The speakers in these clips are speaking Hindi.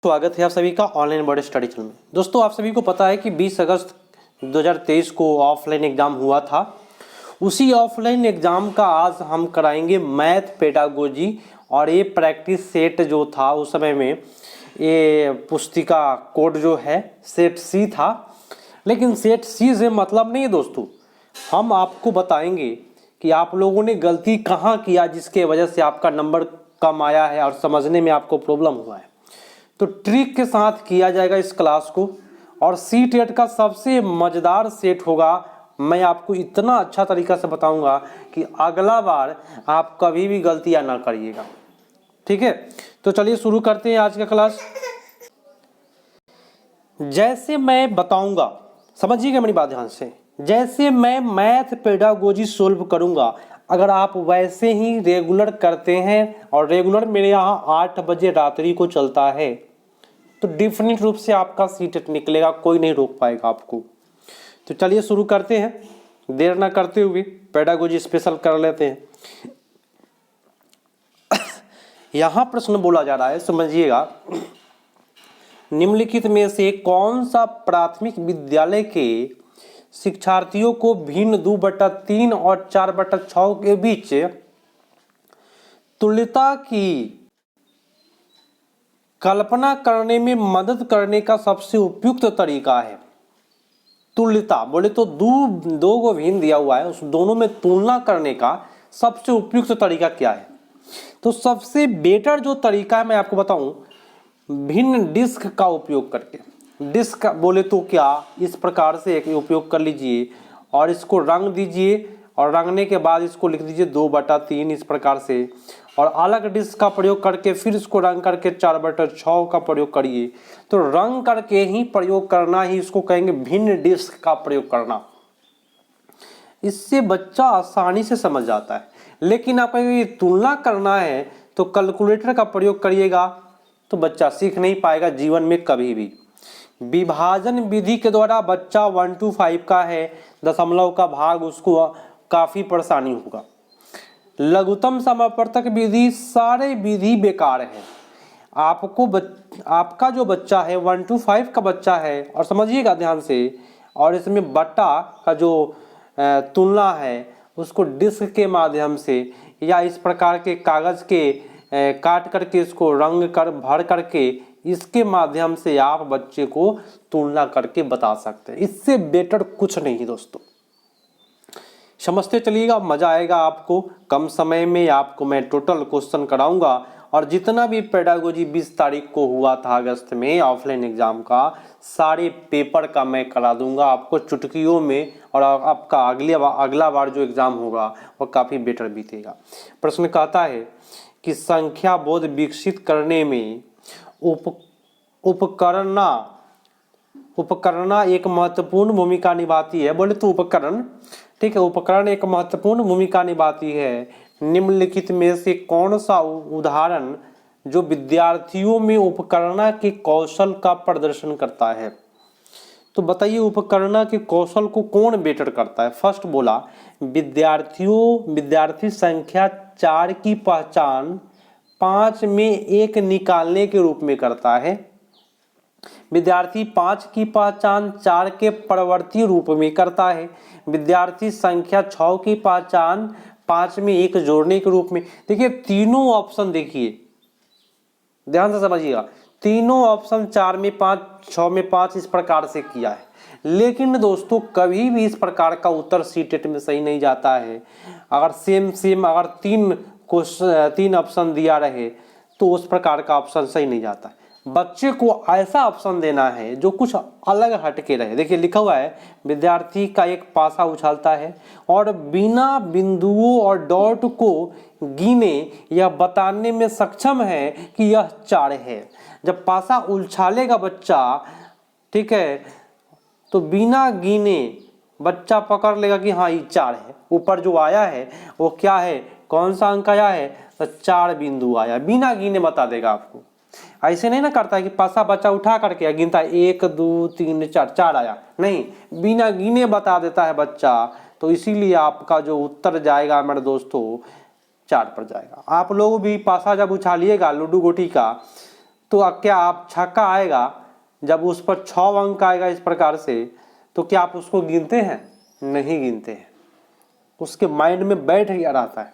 स्वागत है आप सभी का ऑनलाइन बोर्ड स्टडी चैनल में। दोस्तों, आप सभी को पता है कि 20 अगस्त 2023 को ऑफलाइन एग्ज़ाम हुआ था। उसी ऑफलाइन एग्ज़ाम का आज हम कराएंगे मैथ पेडागोजी। और ये प्रैक्टिस सेट जो था उस समय में ये पुस्तिका कोड जो है सेट सी था, लेकिन सेट सी से मतलब नहीं है दोस्तों। हम आपको बताएंगे कि आप लोगों ने गलती कहाँ किया जिसके वजह से आपका नंबर कम आया है और समझने में आपको प्रॉब्लम हुआ है। तो ट्रिक के साथ किया जाएगा इस क्लास को। और सी टेट का सबसे मज़ेदार सेट होगा। मैं आपको इतना अच्छा तरीका से बताऊंगा कि अगला बार आप कभी भी गलतियां ना करिएगा। ठीक है, तो चलिए शुरू करते हैं आज का क्लास। जैसे मैं बताऊंगा, समझिएगा मेरी बात ध्यान से। जैसे मैं मैथ पेडागोजी सोल्व करूंगा, अगर आप वैसे ही रेगुलर करते हैं, और रेगुलर मेरे यहाँ 8 बजे रात्रि को चलता है, तो डिफरेंट रूप से आपका सीटेट निकलेगा, कोई नहीं रोक पाएगा आपको। तो चलिए शुरू करते हैं, देर ना करते हुए पेडागोजी स्पेशल कर लेते हैं। यहां प्रश्न बोला जा रहा है, समझिएगा। निम्नलिखित में से कौन सा प्राथमिक विद्यालय के शिक्षार्थियों को भिन्न 2/3 और 4/6 के बीच तुल्यता की कल्पना करने में मदद करने का सबसे उपयुक्त तरीका है? तुल्यता बोले तो दो को भिन्न दिया हुआ है, उस दोनों में तुलना करने का सबसे उपयुक्त तरीका क्या है? तो सबसे बेटर जो तरीका है मैं आपको बताऊं, भिन्न डिस्क का उपयोग करके। डिस्क बोले तो क्या, इस प्रकार से एक उपयोग कर लीजिए और इसको रंग दीजिए, और रंगने के बाद इसको लिख दीजिए 2/3 इस प्रकार से, और अलग डिस्क का प्रयोग करके फिर इसको रंग करके 4/6 का प्रयोग करिए। तो रंग करके ही प्रयोग करना ही इसको कहेंगे भिन्न डिस्क का प्रयोग करना। इससे बच्चा आसानी से समझ जाता है। लेकिन आप अगर तुलना करना है तो कैलकुलेटर का प्रयोग करिएगा तो बच्चा सीख नहीं पाएगा जीवन में कभी भी। विभाजन विधि के द्वारा बच्चा 1 to 5 का है, दशमलव का भाग, उसको काफी परेशानी होगा। लघुत्तम समापवर्तक विधि, सारे विधि बेकार है। आपका जो बच्चा है 1 to 5 का बच्चा है, और समझिएगा ध्यान से, और इसमें बट्टा का जो तुलना है उसको डिस्क के माध्यम से या इस प्रकार के कागज के काट करके इसको रंग कर भर करके इसके माध्यम से आप बच्चे को तुलना करके बता सकते हैं। इससे बेटर कुछ नहीं दोस्तों। समझते चलिएगा, मजा आएगा आपको। कम समय में आपको मैं टोटल क्वेश्चन कराऊंगा, और जितना भी पेडागोजी 20 तारीख को हुआ था अगस्त में ऑफलाइन एग्जाम का, सारे पेपर का मैं करा दूंगा आपको चुटकियों में। और आपका अगला बार जो एग्जाम होगा वो काफ़ी बेटर बीतेगा। प्रश्न कहता है कि संख्या बोध विकसित करने में उपकरणा एक महत्वपूर्ण भूमिका निभाती है। बोले तो उपकरण, ठीक है, उपकरण एक महत्वपूर्ण भूमिका निभाती है। निम्नलिखित में से कौन सा उदाहरण जो विद्यार्थियों में उपकरणा के कौशल का प्रदर्शन करता है? तो बताइए, उपकरणा के कौशल को कौन बेटर करता है? फर्स्ट बोला, विद्यार्थी संख्या 4 की पहचान 5 में 1 निकालने के रूप में करता है। विद्यार्थी 5 की पहचान 4 के परिवर्ती रूप में करता है। विद्यार्थी संख्या 6 की पहचान 5 में 1 जोड़ने के रूप में। देखिए तीनों ऑप्शन, देखिए ध्यान से समझिएगा, तीनों ऑप्शन 4 में 5, 6 में 5 इस प्रकार से किया है। लेकिन दोस्तों कभी भी इस प्रकार का उत्तर सीटेट में सही नहीं जाता है। अगर सेम अगर 3 ऑप्शन दिया रहे तो उस प्रकार का ऑप्शन सही नहीं जाता है। बच्चे को ऐसा ऑप्शन देना है जो कुछ अलग हटके रहे। देखिए लिखा हुआ है, विद्यार्थी का एक पासा उछालता है और बिना बिंदुओं और डॉट को गिने यह बताने में सक्षम है कि यह 4 है। जब पासा उछालेगा बच्चा, ठीक है, तो बिना गिने बच्चा पकड़ लेगा कि हाँ ये 4 है। ऊपर जो आया है वो क्या है, कौन सा अंक आया है, तो 4 बिंदु आया, बिना गिने बता देगा आपको। ऐसे नहीं ना करता है कि पासा बच्चा उठा करके गिनता है 1 2 3 4 आया, नहीं, बिना गिने बता देता है बच्चा। तो इसीलिए आपका जो उत्तर जाएगा मेरे दोस्तों 4 पर जाएगा। आप लोग भी पासा जब उछालिएगा लूडो गोटी का, तो क्या आप छक्का आएगा जब उस पर 6 अंक आएगा इस प्रकार से, तो क्या आप उसको गिनते हैं? नहीं गिनते हैं, उसके माइंड में बैठ गया रहता है,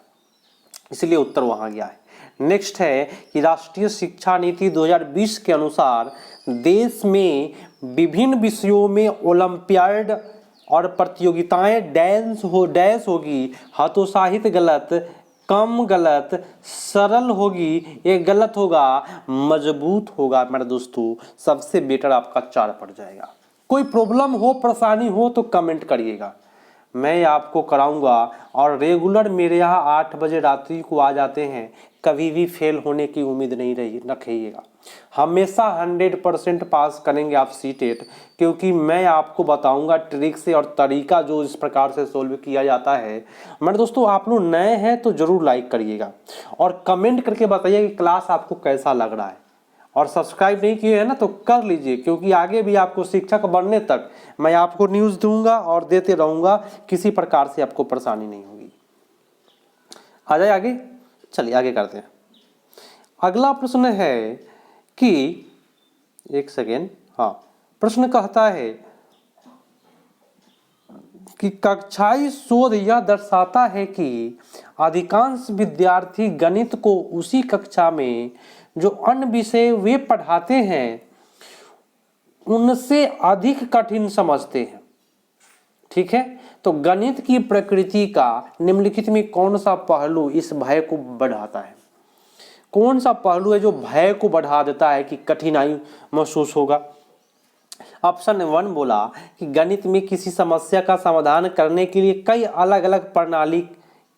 इसलिए उत्तर वहां गया है। नेक्स्ट है कि राष्ट्रीय शिक्षा नीति 2020 के अनुसार देश में विभिन्न विषयों में ओलंपियाड और प्रतियोगिताएं डैश होगी। हतोत्साहित गलत, कम गलत, सरल होगी, एक गलत होगा, मजबूत होगा। मेरे दोस्तों सबसे बेटर आपका 4 पड़ जाएगा। कोई प्रॉब्लम हो, परेशानी हो तो कमेंट करिएगा, मैं आपको कराऊंगा। और रेगुलर मेरे यहाँ 8 बजे रात्रि को आ जाते हैं, कभी भी फेल होने की उम्मीद नहीं रखिएगा। हमेशा 100% पास करेंगे आप सीटेट, क्योंकि मैं आपको बताऊंगा ट्रिक से और तरीका जो इस प्रकार से सोल्व किया जाता है। मेरे दोस्तों आप लोग नए हैं तो जरूर लाइक करिएगा और कमेंट करके बताइए कि क्लास आपको कैसा लग रहा है। और सब्सक्राइब नहीं किए हैं ना तो कर लीजिए, क्योंकि आगे भी आपको शिक्षक बनने तक मैं आपको न्यूज़ दूंगा और देते रहूंगा, किसी प्रकार से आपको परेशानी नहीं होगी। आ जाए आगे, चलिए आगे करते हैं। अगला प्रश्न है कि एक सेकेंड, हाँ, प्रश्न कहता है कि कक्षाई शोध यह दर्शाता है कि अधिकांश विद्यार्थी गणित को उसी कक्षा में जो अन्य विषय वे पढ़ाते हैं उनसे अधिक कठिन समझते हैं। ठीक है, तो गणित की प्रकृति का निम्नलिखित में कौन सा पहलू इस भय को बढ़ाता है? कौन सा पहलू है जो भय को बढ़ा देता है कि कठिनाई महसूस होगा? ऑप्शन 1 बोला कि गणित में किसी समस्या का समाधान करने के लिए कई अलग अलग प्रणाली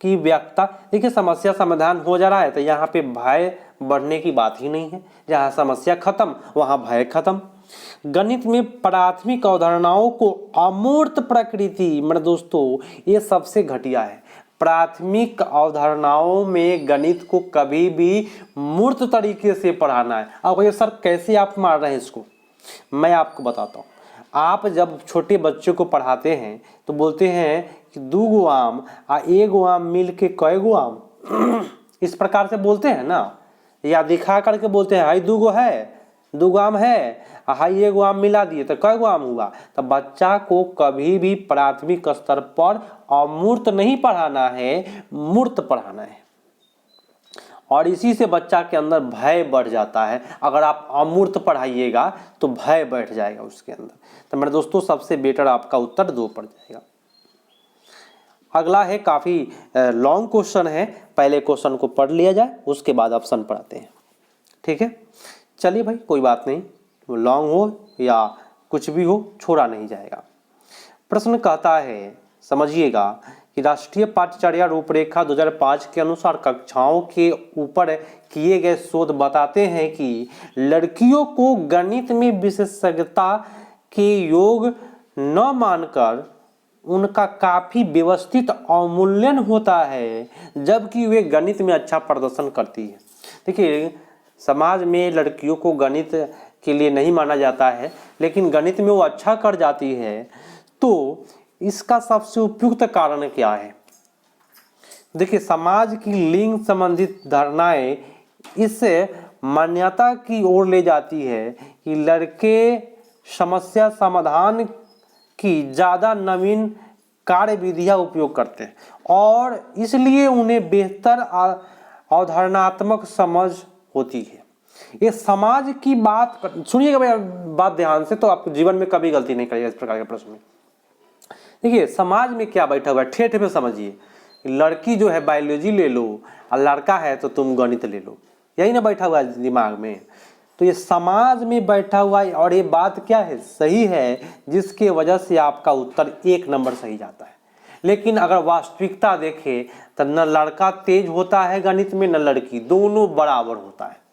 की व्याख्या। देखिए समस्या समाधान हो जा रहा है तो यहाँ पे भय बढ़ने की बात ही नहीं है, जहाँ समस्या खत्म वहाँ भय खत्म। गणित में प्राथमिक अवधारणाओं को अमूर्त प्रकृति, मेरे दोस्तों ये सबसे घटिया है। प्राथमिक अवधारणाओं में गणित को कभी भी मूर्त तरीके से पढ़ाना है। अब ये सर कैसे आप मार रहे हैं इसको, मैं आपको बताता हूँ। आप जब छोटे बच्चों को पढ़ाते हैं तो बोलते हैं कि 2 गो आम आ 1 गो आम मिल के कै गो आम, इस प्रकार से बोलते हैं ना, या दिखा करके बोलते हैं हाई 2 गो है, 2 गो आम है, हाई 1 गो आम मिला दिए तो कै गो आम हुआ। तो बच्चा को कभी भी प्राथमिक स्तर पर अमूर्त नहीं पढ़ाना है, मूर्त पढ़ाना है। और इसी से बच्चा के अंदर भय बढ़ जाता है। अगर आप अमूर्त पढ़ाइएगा तो भय बैठ जाएगा उसके अंदर। तो मेरे दोस्तों सबसे बेटर आपका उत्तर 2 पड़ जाएगा। अगला है काफ़ी लॉन्ग क्वेश्चन है, पहले क्वेश्चन को पढ़ लिया जाए उसके बाद ऑप्शन पढ़ाते हैं। ठीक है, चलिए भाई कोई बात नहीं, लॉन्ग हो या कुछ भी हो छोड़ा नहीं जाएगा। प्रश्न कहता है, समझिएगा कि राष्ट्रीय पाठ्यचर्या रूपरेखा 2005 के अनुसार कक्षाओं के ऊपर किए गए शोध बताते हैं कि लड़कियों को गणित में विशेषज्ञता के योग न मानकर उनका काफी व्यवस्थित अवमूल्यन होता है, जबकि वे गणित में अच्छा प्रदर्शन करती है। देखिए समाज में लड़कियों को गणित के लिए नहीं माना जाता है, लेकिन गणित में वो अच्छा कर जाती है। तो इसका सबसे उपयुक्त कारण क्या है? देखिए समाज की लिंग संबंधित धारणाएं इस मान्यता की ओर ले जाती है कि लड़के समस्या समाधान की ज़्यादा नवीन कार्य विधियाँ उपयोग करते हैं और इसलिए उन्हें बेहतर अवधारणात्मक समझ होती है। ये समाज की बात सुनिएगा भैया, बात ध्यान से, तो आप जीवन में कभी गलती नहीं करिएगा इस प्रकार के प्रश्न में। देखिए समाज में क्या बैठा हुआ है, ठेठ में समझिए। लड़की जो है बायोलॉजी ले लो और लड़का है तो तुम गणित ले लो, यही ना बैठा हुआ है दिमाग में। तो ये समाज में बैठा हुआ है और ये बात क्या है, सही है, जिसके वजह से आपका उत्तर 1 नंबर सही जाता है। लेकिन अगर वास्तविकता देखें तो न लड़का तेज होता है गणित में, न लड़की, दोनों बराबर होता है।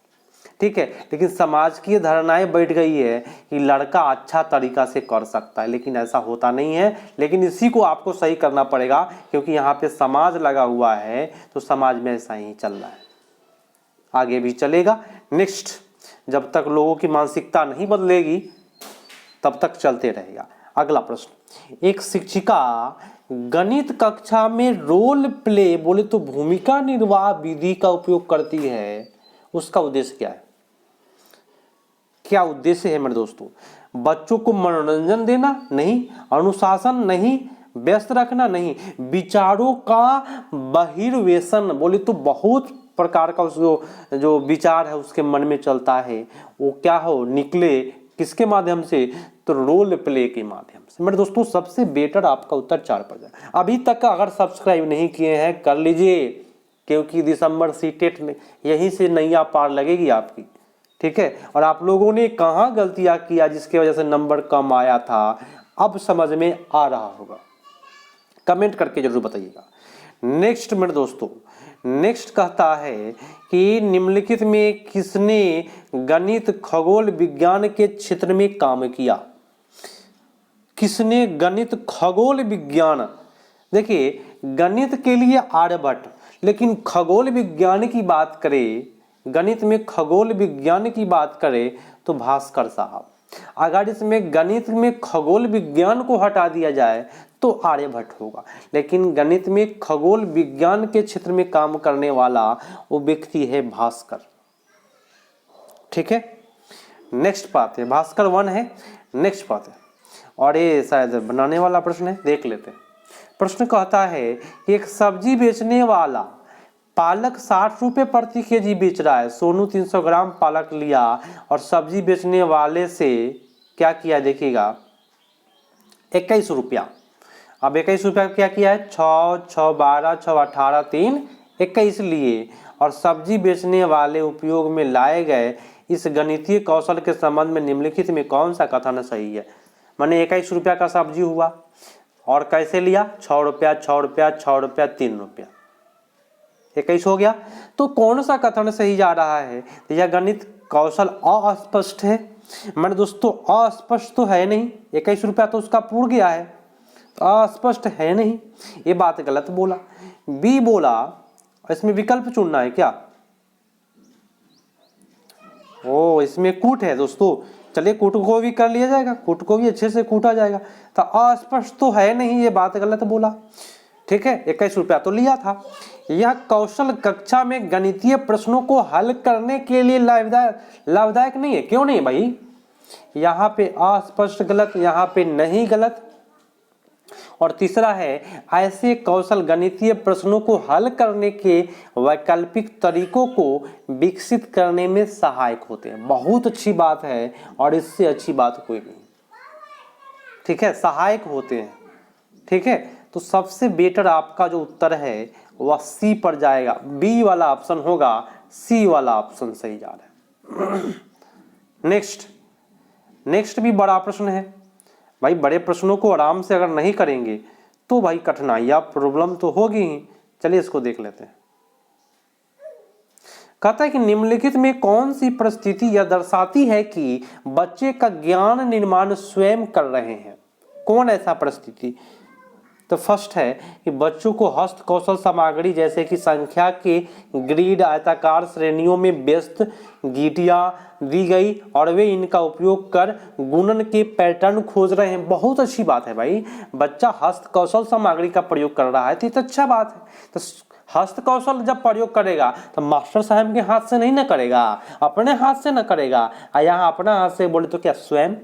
ठीक है, लेकिन समाज की धारणाएं बैठ गई है कि लड़का अच्छा तरीका से कर सकता है, लेकिन ऐसा होता नहीं है। लेकिन इसी को आपको सही करना पड़ेगा, क्योंकि यहाँ पे समाज लगा हुआ है तो समाज में ऐसा ही चल रहा है, आगे भी चलेगा। नेक्स्ट, जब तक लोगों की मानसिकता नहीं बदलेगी तब तक चलते रहेगा। अगला प्रश्न, एक शिक्षिका गणित कक्षा में रोल प्ले बोले तो भूमिका निर्वाह विधि का उपयोग करती है, उसका उद्देश्य क्या है? क्या उद्देश्य है मेरे दोस्तों? बच्चों को मनोरंजन देना नहीं, अनुशासन नहीं, व्यस्त रखना नहीं, विचारों का बहिर्वेशन, बोले तो बहुत प्रकार का उसको जो विचार है उसके मन में चलता है वो क्या हो निकले किसके माध्यम से? तो रोल प्ले के माध्यम से। मेरे दोस्तों सबसे बेटर आपका उत्तर 4 पर जाए। अभी तक अगर सब्सक्राइब नहीं किए हैं कर लीजिए, क्योंकि दिसंबर सीटेट में यहीं से नैया पार लगेगी आपकी, ठीक है। और आप लोगों ने कहाँ गलतियां किया जिसकी वजह से नंबर कम आया था, अब समझ में आ रहा होगा, कमेंट करके जरूर बताइएगा। नेक्स्ट मेरे दोस्तों, नेक्स्ट कहता है कि निम्नलिखित में किसने गणित खगोल विज्ञान के क्षेत्र में काम किया? किसने गणित खगोल विज्ञान, देखिए गणित के लिए आर्यभट्ट, लेकिन खगोल विज्ञान की बात करें, गणित में खगोल विज्ञान की बात करें तो भास्कर साहब। अगर इसमें गणित में खगोल विज्ञान को हटा दिया जाए तो आर्यभट्ट होगा, लेकिन गणित में खगोल विज्ञान के क्षेत्र में काम करने वाला वो व्यक्ति है भास्कर, ठीक है। नेक्स्ट बात है, भास्कर 1 है। नेक्स्ट बात है, और ये शायद बनाने वाला प्रश्न है, देख लेते हैं। प्रश्न कहता है कि एक सब्जी बेचने वाला पालक 60 रुपये प्रति केजी बेच रहा है। सोनू 300 ग्राम पालक लिया और सब्जी बेचने वाले से क्या किया देखिएगा, 21 रुपया। अब 21 रुपया क्या किया है, 6, 6, 12, 6, 18, 3, 21 लिए, और सब्जी बेचने वाले उपयोग में लाए गए इस गणितीय कौशल के संबंध में निम्नलिखित में कौन सा कथन सही है? माने 21 रुपया का सब्जी हुआ और कैसे लिया, 6 रुपया, 6 रुपया, 6 रुपया, 3 रुपया, 21 हो गया। तो कौन सा कथन सही जा रहा है? तो यह गणित कौशल अस्पष्ट है। मैंने दोस्तों अस्पष्ट तो है नहीं, 21 रुपया तो उसका पूर गया है, अस्पष्ट है नहीं, ये बात गलत बोला। बी बोला, इसमें विकल्प चुनना है क्या? ओ इसमें कूट है दोस्तों, चलिए कूट को भी कर लिया जाएगा, कूट को भी अच्छे से कूटा जाएगा। तो अस्पष्ट तो है नहीं, ये बात गलत बोला, ठीक है। 21 रुपया तो लिया था। यह कौशल कक्षा में गणितीय प्रश्नों को हल करने के लिए लाभदायक नहीं है। क्यों नहीं भाई? यहाँ पे अस्पष्ट गलत, यहाँ पे नहीं गलत। और तीसरा है, ऐसे कौशल गणितीय प्रश्नों को हल करने के वैकल्पिक तरीकों को विकसित करने में सहायक होते हैं। बहुत अच्छी बात है और इससे अच्छी बात कोई नहीं, ठीक है, सहायक होते हैं, ठीक है। तो सबसे बेटर आपका जो उत्तर है वह सी पर जाएगा, बी वाला ऑप्शन होगा, सी वाला ऑप्शन सही जा रहा है। नेक्स्ट भी बड़ा प्रश्न है भाई। बड़े प्रश्नों को आराम से अगर नहीं करेंगे तो भाई कठिनाइयां प्रॉब्लम तो होगी ही। चलिए इसको देख लेते हैं। कहता है कि निम्नलिखित में कौन सी परिस्थिति यह दर्शाती है कि बच्चे का ज्ञान निर्माण स्वयं कर रहे हैं? कौन ऐसा परिस्थिति? तो फर्स्ट है कि बच्चों को हस्त कौशल सामग्री जैसे कि संख्या के ग्रिड आयताकार श्रेणियों में व्यस्त गीटियां दी गई और वे इनका उपयोग कर गुणन के पैटर्न खोज रहे हैं। बहुत अच्छी बात है भाई, बच्चा हस्त कौशल सामग्री का प्रयोग कर रहा है तो अच्छा बात है। तो हस्त कौशल जब प्रयोग करेगा तो मास्टर साहब के हाथ से नहीं ना करेगा, अपने हाथ से ना करेगा। यहाँ अपना हाथ से बोले तो क्या स्वयं,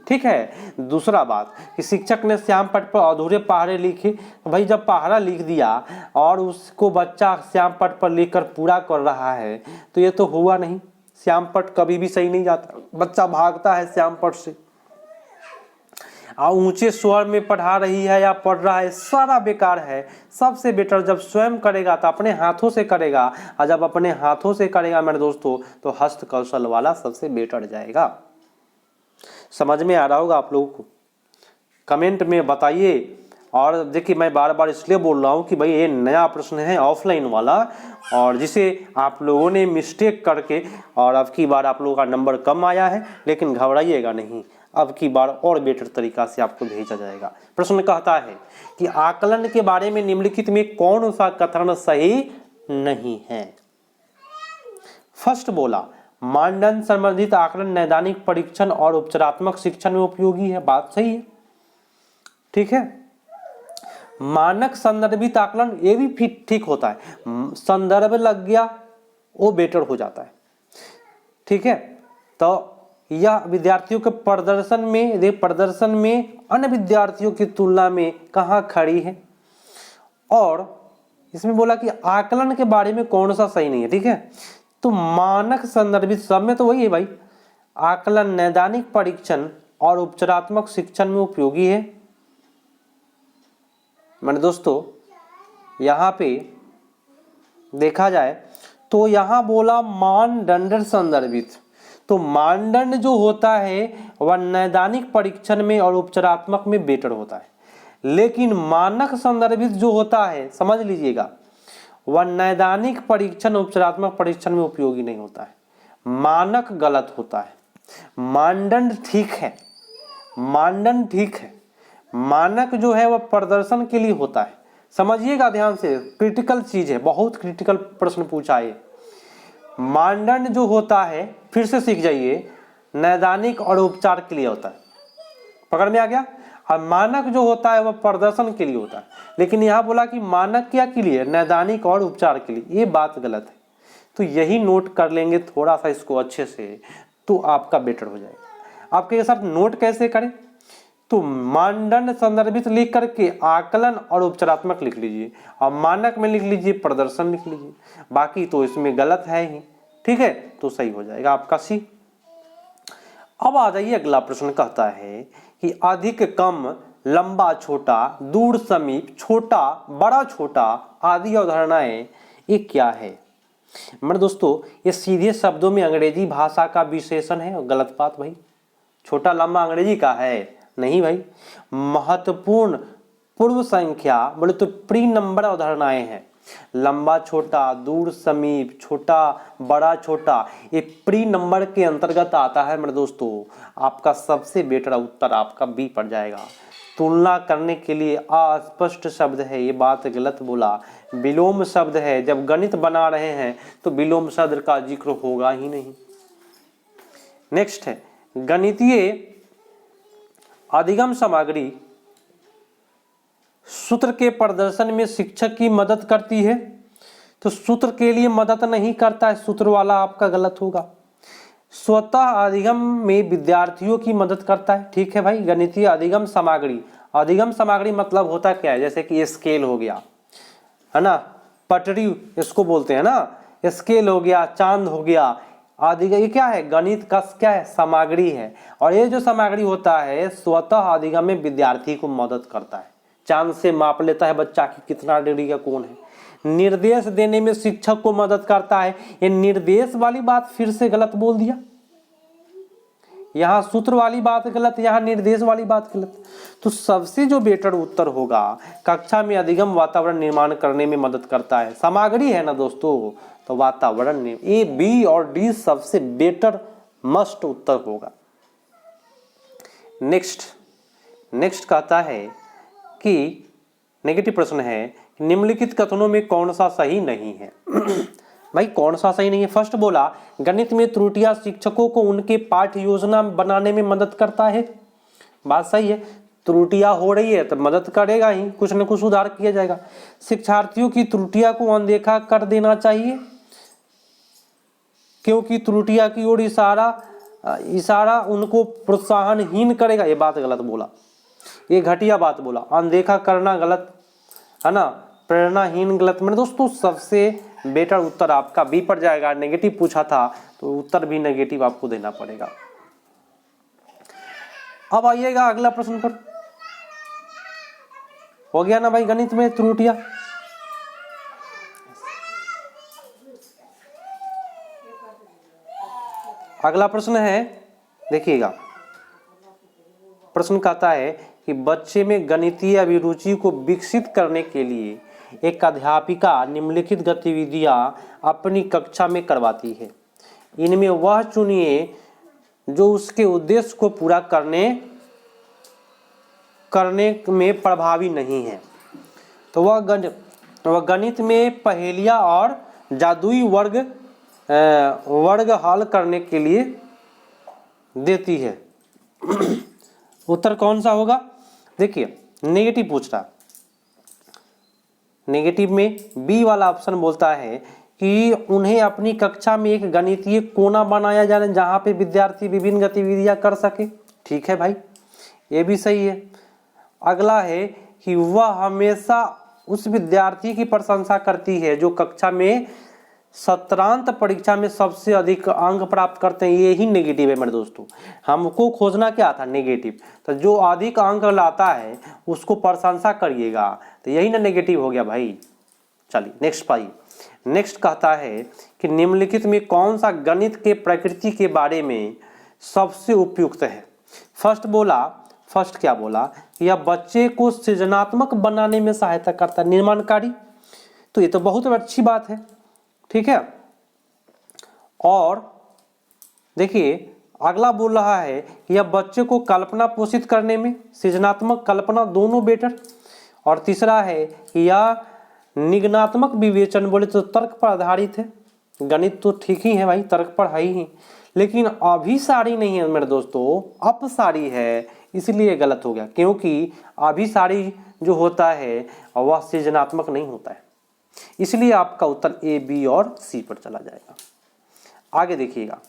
ठीक है। दूसरा बात कि शिक्षक ने श्याम पट पर अधूरे पहाड़े लिखे। भाई जब पहाड़ा लिख दिया और उसको बच्चा श्याम पट पर लिखकर पूरा कर रहा है तो ये तो हुआ नहीं। श्याम पट कभी भी सही नहीं जाता, बच्चा भागता है श्याम पट से। ऊंचे स्वर में पढ़ा रही है या पढ़ रहा है, सारा बेकार है। सबसे बेटर जब स्वयं करेगा तो अपने हाथों से करेगा, और जब अपने हाथों से करेगा मेरे दोस्तों तो हस्त कौशल वाला सबसे बेटर जाएगा। समझ में आ रहा होगा आप लोगों को, कमेंट में बताइए। और देखिए मैं बार बार इसलिए बोल रहा हूँ कि भाई ये नया प्रश्न है ऑफलाइन वाला, और जिसे आप लोगों ने मिस्टेक करके और अब की बार आप लोगों का नंबर कम आया है, लेकिन घबराइएगा नहीं, अब की बार और बेटर तरीका से आपको भेजा जाएगा। प्रश्न कहता है कि आकलन के बारे में निम्नलिखित में कौन सा कथन सही नहीं है? फर्स्ट बोला मानदंड संबंधित आकलन नैदानिक परीक्षण और उपचारात्मक शिक्षण में उपयोगी है, बात सही है, ठीक है। मानक संदर्भित आकलन ये भी ठीक होता है, संदर्भ लग गया वो बेटर हो जाता है, ठीक है। तो यह विद्यार्थियों के प्रदर्शन में अन्य विद्यार्थियों की तुलना में कहाँ खड़ी है। और इसमें बोला कि आकलन के बारे में कौन सा सही नहीं है, ठीक है। तो मानक संदर्भित सब में तो वही है भाई, आकलन नैदानिक परीक्षण और उपचारात्मक शिक्षण में उपयोगी है। मैंने दोस्तों यहाँ पे देखा जाए तो यहाँ बोला मानदंड संदर्भित, तो मानदंड जो होता है वह नैदानिक परीक्षण में और उपचारात्मक में बेटर होता है, लेकिन मानक संदर्भित जो होता है समझ लीजिएगा वह नैदानिक परीक्षण उपचारात्मक परीक्षण में उपयोगी नहीं होता है। मानक गलत होता है, मानदंड ठीक है, मानदंड ठीक है, मानक जो है वह प्रदर्शन के लिए होता है। समझिएगा ध्यान से, क्रिटिकल चीज है, बहुत क्रिटिकल प्रश्न पूछा है। मानदंड जो होता है, फिर से सीख जाइए, नैदानिक और उपचार के लिए होता है, पकड़ में आ गया। और मानक जो होता है वह प्रदर्शन के लिए होता है, लेकिन यहाँ बोला कि मानक क्या के लिए, नैदानिक और उपचार के लिए, ये बात गलत है। तो यही नोट कर लेंगे थोड़ा सा इसको अच्छे से, तो आपका बेटर हो जाएगा। आपके साथ नोट कैसे करें, तो मानदंड संदर्भित लिख करके आकलन और उपचारात्मक लिख लीजिए, और मानक में लिख लीजिए प्रदर्शन लिख लीजिए, बाकी तो इसमें गलत है ही, ठीक है। तो सही हो जाएगा आपका सी। अब आ जाइए अगला प्रश्न, कहता है कि अधिक कम, लंबा छोटा, दूर समीप, छोटा बड़ा छोटा आदि अवधारणाएं ये क्या है। मेरे दोस्तों ये सीधे शब्दों में अंग्रेजी भाषा का विशेषण है, और गलत बात भाई, छोटा लंबा अंग्रेजी का है नहीं भाई। महत्वपूर्ण पूर्व संख्या बोले तो प्री नंबर अवधारणाएं हैं। लंबा छोटा, दूर समीप, छोटा बड़ा छोटा, ये प्री नंबर के अंतर्गत आता है मेरे दोस्तों। आपका सबसे बेटर उत्तर आपका बी पड़ जाएगा। तुलना करने के लिए अस्पष्ट शब्द है, ये बात गलत बोला। विलोम शब्द है, जब गणित बना रहे हैं तो विलोम शब्द का जिक्र होगा ही नहीं। नेक्स्ट है गणितीय अधिगम सामग्री सूत्र के प्रदर्शन में शिक्षक की मदद करती है, तो सूत्र के लिए मदद नहीं करता है, सूत्र वाला आपका गलत होगा। स्वतः अधिगम में विद्यार्थियों की मदद करता है, ठीक है भाई। गणितीय अधिगम सामग्री, अधिगम सामग्री मतलब होता क्या है, जैसे कि स्केल हो गया है ना, पटरी इसको बोलते हैं ना, स्केल हो गया, चांद हो गया आदि, ये क्या है, गणित का क्या है, सामग्री है। और ये जो सामग्री होता है स्वतः अधिगम में विद्यार्थी को मदद करता है। चांद से माप लेता है बच्चा की कितना डिग्री का कोण है। निर्देश देने में शिक्षक को मदद करता है, ये निर्देश वाली बात फिर से गलत बोल दिया, यहाँ सूत्र वाली बात गलत, यहाँ निर्देश वाली बात गलत। तो सबसे जो बेटर उत्तर होगा, कक्षा में अधिगम वातावरण निर्माण करने में मदद करता है, सामग्री है ना दोस्तों, तो वातावरण में ए बी और डी सबसे बेटर मस्ट उत्तर होगा। नेक्स्ट कहता है कि नेगेटिव प्रश्न है, निम्नलिखित कथनों में कौन सा सही नहीं है। भाई कौन सा सही नहीं है। फर्स्ट बोला गणित में त्रुटियां शिक्षकों को उनके पाठ्य योजना बनाने में मदद करता है, बात सही है। त्रुटियां हो रही है तो मदद करेगा ही, कुछ न कुछ सुधार किया जाएगा। शिक्षार्थियों की त्रुटियां को अनदेखा कर देना चाहिए, क्योंकि त्रुटियां की ओर इशारा उनको प्रोत्साहनहीन करेगा, ये बात गलत बोला, ये घटिया बात बोला। अनदेखा करना गलत है ना, प्रेरणाहीन गलत। मेरे दोस्तों सबसे बेटर उत्तर आपका बी पड़ जाएगा। नेगेटिव पूछा था तो उत्तर भी नेगेटिव आपको देना पड़ेगा। अब आइएगा अगला प्रश्न पर, हो गया ना भाई गणित में त्रुटियां। अगला प्रश्न है, देखिएगा प्रश्न कहता है कि बच्चे में गणितीय अभिरुचि को विकसित करने के लिए एक अध्यापिका निम्नलिखित गतिविधियां अपनी कक्षा में करवाती है, इनमें वह चुनिए जो उसके उद्देश्य को पूरा करने में प्रभावी नहीं है। तो वह गणित में पहेलियां और जादुई वर्ग हल करने के लिए देती है। उत्तर कौन सा होगा, देखिए नेगेटिव पूछ रहा, नेगेटिव में बी वाला ऑप्शन बोलता है कि उन्हें अपनी कक्षा में एक गणितीय कोना बनाया जाए जहाँ पे विद्यार्थी विभिन्न गतिविधियाँ कर सके। ठीक है भाई, ये भी सही है। अगला है कि वह हमेशा उस विद्यार्थी की प्रशंसा करती है जो कक्षा में सत्रांत परीक्षा में सबसे अधिक अंक प्राप्त करते हैं। ये ही नेगेटिव है मेरे दोस्तों, हमको खोजना क्या था, नेगेटिव। तो जो अधिक अंक लाता है उसको प्रशंसा करिएगा, तो यही ना नेगेटिव हो गया भाई। चलिए नेक्स्ट पाइए। नेक्स्ट कहता है कि निम्नलिखित में कौन सा गणित के प्रकृति के बारे में सबसे उपयुक्त है। फर्स्ट क्या बोला, यह बच्चे को सृजनात्मक बनाने में सहायता करता है, निर्माणकारी। तो ये तो बहुत अच्छी बात है, ठीक है। और देखिए अगला बोल रहा है कि यह बच्चे को कल्पना पोषित करने में, सृजनात्मक कल्पना दोनों बेटर। और तीसरा है कि यह निगनात्मक विवेचन, बोले तो तर्क पर आधारित है। गणित तो ठीक ही है भाई, तर्क पर है ही, लेकिन अभिसारी नहीं है मेरे दोस्तों, अपसारी है, इसलिए गलत हो गया। क्योंकि अभिसारी जो होता है वह सृजनात्मक नहीं होता है, इसलिए आपका उत्तर ए, बी और सी पर चला जाएगा। आगे देखिएगा,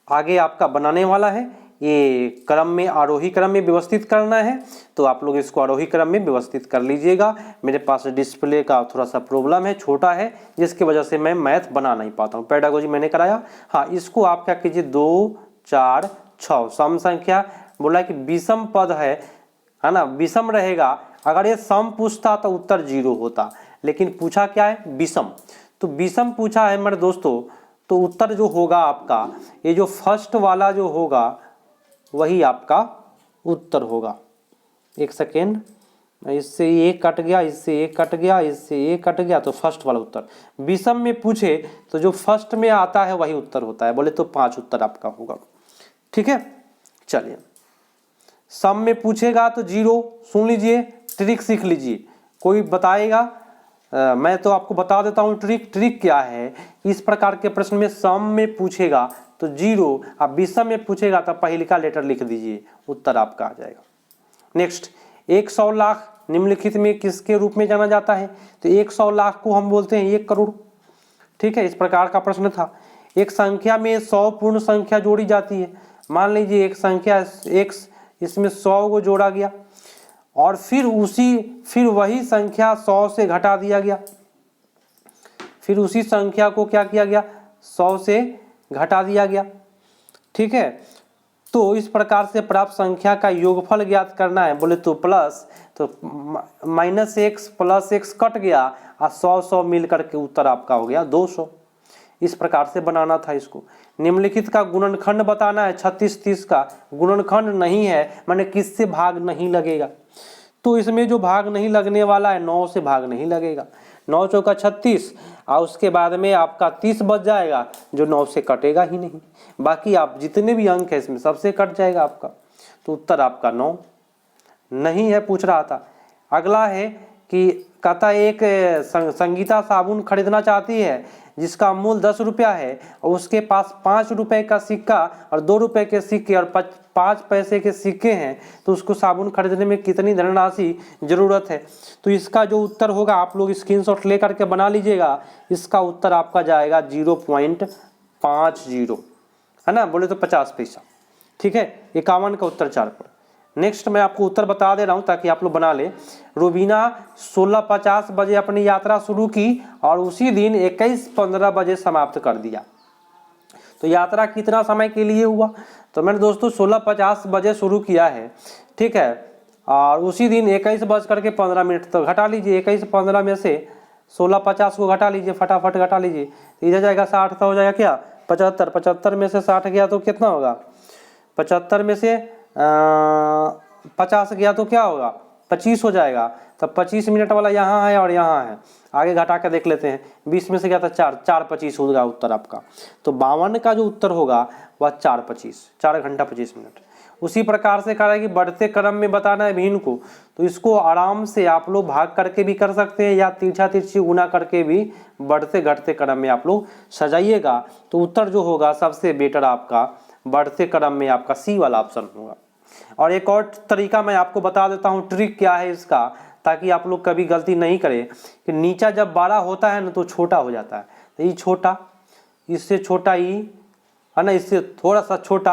आगे आपका बनाने वाला है, ये क्रम में आरोही क्रम में व्यवस्थित करना है, तो आप लोग इसको आरोही क्रम में व्यवस्थित कर लीजिएगा। मेरे पास डिस्प्ले का थोड़ा सा प्रॉब्लम है, छोटा है, जिसकी वजह से मैं मैथ बना नहीं पाता हूँ। पेडागोजी मैंने कराया। हाँ, इसको आप क्या कीजिए, 2, 4, 6 सम संख्या बोला कि विषम पद है ना, विषम रहेगा। अगर ये सम पूछता तो उत्तर 0 होता, लेकिन पूछा क्या है, विषम। तो विषम पूछा है मेरे दोस्तों, तो उत्तर जो होगा आपका, ये जो फर्स्ट वाला जो होगा वही आपका उत्तर होगा। एक सेकेंड, इससे ये कट गया, इससे ये कट गया, इससे ये कट गया, तो फर्स्ट वाला उत्तर। विषम में पूछे तो जो फर्स्ट में आता है वही उत्तर होता है, बोले तो 5 उत्तर आपका होगा। ठीक है, चलिए। सम में पूछेगा तो 0, सुन लीजिए, ट्रिक सीख लीजिए। कोई बताएगा, मैं तो आपको बता देता हूँ ट्रिक क्या है। इस प्रकार के प्रश्न में सम में पूछेगा तो 0, अब विषम में पूछेगा तो पहले का लेटर लिख दीजिए, उत्तर आपका आ जाएगा। नेक्स्ट, 100 लाख निम्नलिखित में किसके रूप में जाना जाता है, तो 100 लाख को हम बोलते हैं 1 करोड़। ठीक है, इस प्रकार का प्रश्न था। एक संख्या में 100 पूर्ण संख्या जोड़ी जाती है। मान लीजिए एक संख्या x, इसमें 100 को जोड़ा गया और फिर वही संख्या 100 से घटा दिया गया, फिर उसी संख्या को क्या किया गया, 100 से घटा दिया गया। ठीक है, तो इस प्रकार से प्राप्त संख्या का योगफल ज्ञात करना है, बोले तो प्लस, तो -x + x कट गया और 100 मिल करके उत्तर आपका हो गया 200। इस प्रकार से बनाना था इसको। निम्नलिखित का गुणनखंड बताना है, 36 30 का गुणनखंड नहीं है, माने किससे भाग नहीं लगेगा। तो इसमें जो भाग नहीं लगने वाला है, 9 से भाग नहीं लगेगा। 9 चौका 36 और उसके बाद में आपका 30 बच जाएगा, जो 9 से कटेगा ही नहीं। बाकी आप जितने भी अंक है इसमें सबसे कट जाएगा आपका, तो उत्तर आपका 9 नहीं है, पूछ रहा था। अगला है कि कहता है एक संगीता साबुन खरीदना चाहती है जिसका मूल्य 10 रुपया है और उसके पास 5 रुपए का सिक्का और 2 रुपए के सिक्के और 5 पैसे के सिक्के हैं, तो उसको साबुन खरीदने में कितनी धनराशि जरूरत है। तो इसका जो उत्तर होगा आप लोग स्क्रीनशॉट लेकर के बना लीजिएगा। इसका उत्तर आपका जाएगा 0.50, है ना, बोले तो 50 पैसा। ठीक है, 51 का उत्तर 4 पर। नेक्स्ट मैं आपको उत्तर बता दे रहा हूं ताकि आप लोग बना ले। रूबीना 16:50 बजे अपनी यात्रा शुरू की और उसी दिन 21:15 बजे समाप्त कर दिया। तो यात्रा कितना समय के लिए हुआ, तो मैंने दोस्तों 16:50 बजे शुरू किया है। ठीक है, और उसी दिन 21:15 तो घटा लीजिए, 21:15 में से 16:50 को घटा लीजिए, फटाफट घटा लीजिए। इधर जाएगा 60, तो हो जाएगा क्या 75, 75 में से 60 गया तो कितना होगा, 75 में से 50 गया तो क्या होगा, 25 हो जाएगा। तब 25 मिनट वाला यहाँ है और यहाँ है, आगे घटा के देख लेते हैं। 20 में से गया था 4 25 होगा उत्तर आपका। तो 52 का जो उत्तर होगा वह 4 25, 4 घंटा 25 मिनट। उसी प्रकार से कह रहा है कि बढ़ते क्रम में बताना है भिन्न को, तो इसको आराम से आप लोग भाग करके भी कर सकते हैं या तिरछा तिरछी गुना करके भी बढ़ते घटते क्रम में आप लोग सजाइएगा। तो उत्तर जो होगा सबसे बेटर आपका बढ़ते क्रम में आपका सी वाला ऑप्शन होगा। और एक और तरीका मैं आपको बता देता हूँ, ट्रिक क्या है इसका, ताकि आप लोग कभी गलती नहीं करें कि नीचा जब बड़ा होता है ना तो छोटा हो जाता है। तो ये छोटा, इससे छोटा ई है ना, इससे थोड़ा सा छोटा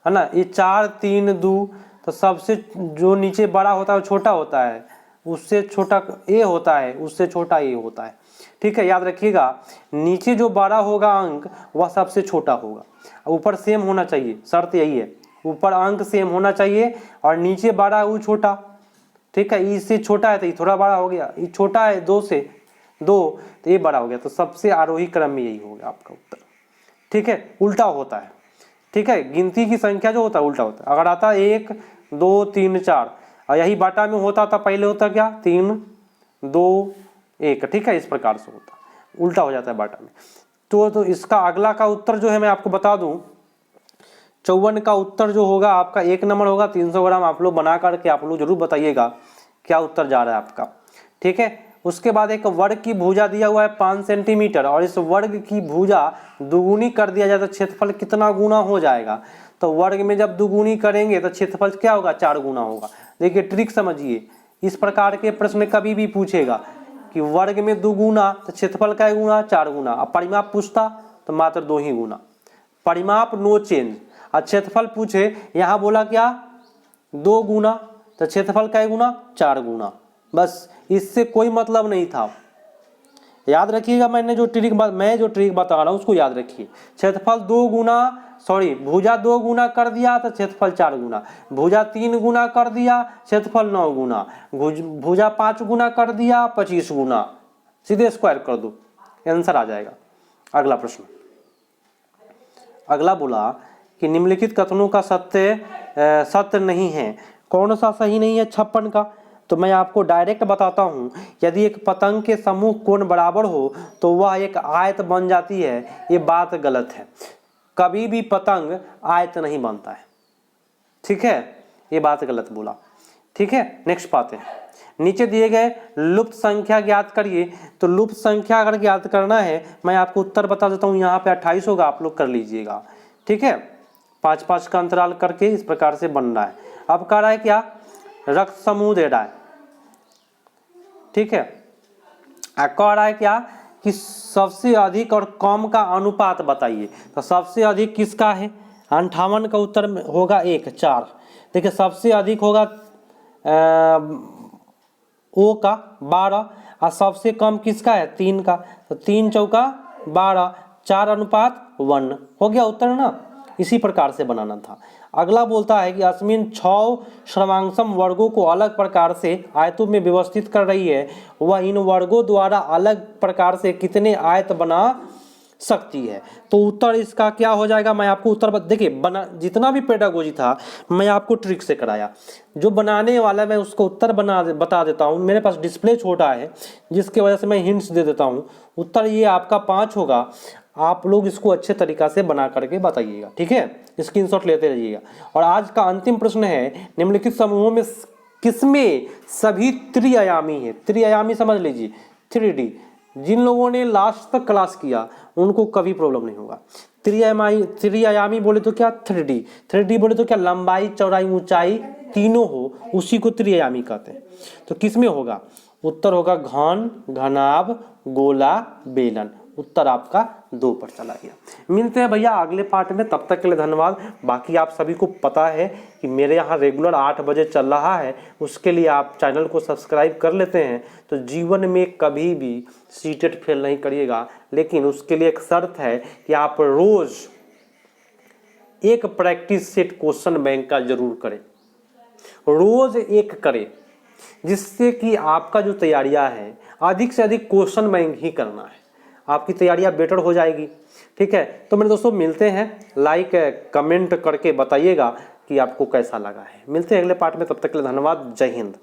है ना, ये 4 3 2, तो सबसे जो नीचे बड़ा होता है वो छोटा होता है, उससे छोटा ए होता है, उससे छोटा ए होता है। ठीक है, याद रखिएगा, नीचे जो बड़ा होगा अंक वह सबसे छोटा होगा, ऊपर सेम होना चाहिए, शर्त यही है, ऊपर अंक सेम होना चाहिए और नीचे बड़ा है वो छोटा। ठीक है, इससे छोटा है तो ये थोड़ा बड़ा हो गया, ये छोटा है 2 से 2 तो ये बड़ा हो गया, तो सबसे आरोही क्रम में यही होगा आपका उत्तर। ठीक है, उल्टा होता है। ठीक है, गिनती की संख्या जो होता है उल्टा होता है। अगर आता है 1 2 3 4 और यही बाटा में होता था, पहले होता क्या 3 2 1। ठीक है, इस प्रकार से होता, उल्टा हो जाता है बाटा में। तो इसका अगला का उत्तर जो है मैं आपको बता दूं, 54 का उत्तर जो होगा आपका 1 नंबर होगा। 300 ग्राम आप लोग बना करके आप लोग जरूर बताइएगा क्या उत्तर जा रहा है आपका। ठीक है, उसके बाद एक वर्ग की भुजा दिया हुआ है 5 सेंटीमीटर और इस वर्ग की भुजा दुगुनी कर दिया जाए तो क्षेत्रफल कितना गुना हो जाएगा। तो वर्ग में जब दुगुनी करेंगे तो क्षेत्रफल क्या होगा, 4 गुना होगा। देखिए ट्रिक समझिए, इस प्रकार के प्रश्न कभी भी पूछेगा कि वर्ग में 2 गुना तो क्षेत्रफल का गुना, 4 गुना। अब परिमाप पूछता तो मात्र 2 ही गुना, परिमाप नो चेंज। और क्षेत्रफल पूछे, यहाँ बोला क्या 2 गुना तो क्षेत्रफल का गुना, 4 गुना, बस इससे कोई मतलब नहीं था। याद रखिएगा, मैं जो ट्रिक बता रहा हूँ उसको याद रखिए। क्षेत्रफल 2 गुना, सॉरी भुजा 2 गुना कर दिया तो क्षेत्रफल 4 गुना, भुजा 3 गुना कर दिया क्षेत्रफल 9 गुना, भुजा 5 गुना कर दिया 25 गुना, सीधे स्क्वायर कर दो, आंसर आ जाएगा। अगला प्रश्न, अगला बोला कि निम्नलिखित कथनों का सत्य नहीं है, कौन सा सही नहीं है 56 का। तो मैं आपको डायरेक्ट बताता हूं, यदि एक पतंग के समूह कोण बराबर हो तो वह एक आयत बन जाती है, ये बात गलत है। कभी भी पतंग आयत नहीं बनता है। ठीक है, ये बात गलत बोला। ठीक है, नेक्स्ट बात है, नीचे दिए गए लुप्त संख्या ज्ञात करिए। तो लुप्त संख्या अगर ज्ञात करना है मैं आपको उत्तर बता देता हूं, यहाँ पे 28 होगा, आप लोग कर लीजिएगा। ठीक है, 5-5 का अंतराल करके इस प्रकार से बन रहा है। अब कह रहा है क्या, रक्त समूह दे रहा है। ठीक है, कह रहा है क्या कि सबसे अधिक और कम का अनुपात बताइए। तो सबसे अधिक किसका है, 58 का उत्तर होगा 1 4। देखिए सबसे अधिक होगा ओ का 12 और सबसे कम किसका है 3 का। तो 3 चौका 12, 4:1 हो गया उत्तर ना। इसी प्रकार से बनाना था। अगला बोलता है कि अस्मिन 6 श्रमांशम वर्गों को अलग प्रकार से आयतों में व्यवस्थित कर रही है, वह इन वर्गों द्वारा अलग प्रकार से कितने आयत बना सकती है। तो उत्तर इसका क्या हो जाएगा, मैं आपको उत्तर देखिए, जितना भी पेडागोजी था मैं आपको ट्रिक से कराया, जो बनाने वाला मैं उसको उत्तर बता देता हूँ। मेरे पास डिस्प्ले छोटा है जिसकी वजह से मैं हिंट्स दे देता हूँ। उत्तर ये आपका 5 होगा। आप लोग इसको अच्छे तरीका से बना करके बताइएगा। ठीक है, स्क्रीनशॉट लेते रहिएगा। और आज का अंतिम प्रश्न है, निम्नलिखित समूहों में किसमें सभी त्रिआयामी है। त्रिआयामी समझ लीजिए 3D। जिन लोगों ने लास्ट तक क्लास किया उनको कभी प्रॉब्लम नहीं होगा। त्रिआयामी बोले तो क्या 3D। 3D बोले तो क्या, लंबाई चौड़ाई ऊंचाई तीनों हो, उसी को त्रिआयामी कहते हैं। तो किसमें होगा, उत्तर होगा घन, घनाभ, गोला, बेलन। उत्तर आपका 2 पर चला गया। मिलते हैं भैया अगले पार्ट में, तब तक के लिए धन्यवाद। बाकी आप सभी को पता है कि मेरे यहाँ रेगुलर 8 बजे चल रहा है, उसके लिए आप चैनल को सब्सक्राइब कर लेते हैं तो जीवन में कभी भी सीटेट फेल नहीं करिएगा। लेकिन उसके लिए एक शर्त है कि आप रोज एक प्रैक्टिस सेट क्वेश्चन बैंक का जरूर करें, रोज एक करें, जिससे कि आपका जो तैयारियां है अधिक से अधिक क्वेश्चन बैंक ही करना है, आपकी तैयारियां बेटर हो जाएगी। ठीक है, तो मेरे दोस्तों मिलते हैं, लाइक कमेंट करके बताइएगा कि आपको कैसा लगा है। मिलते हैं अगले पार्ट में, तब तक के लिए धन्यवाद। जय हिंद।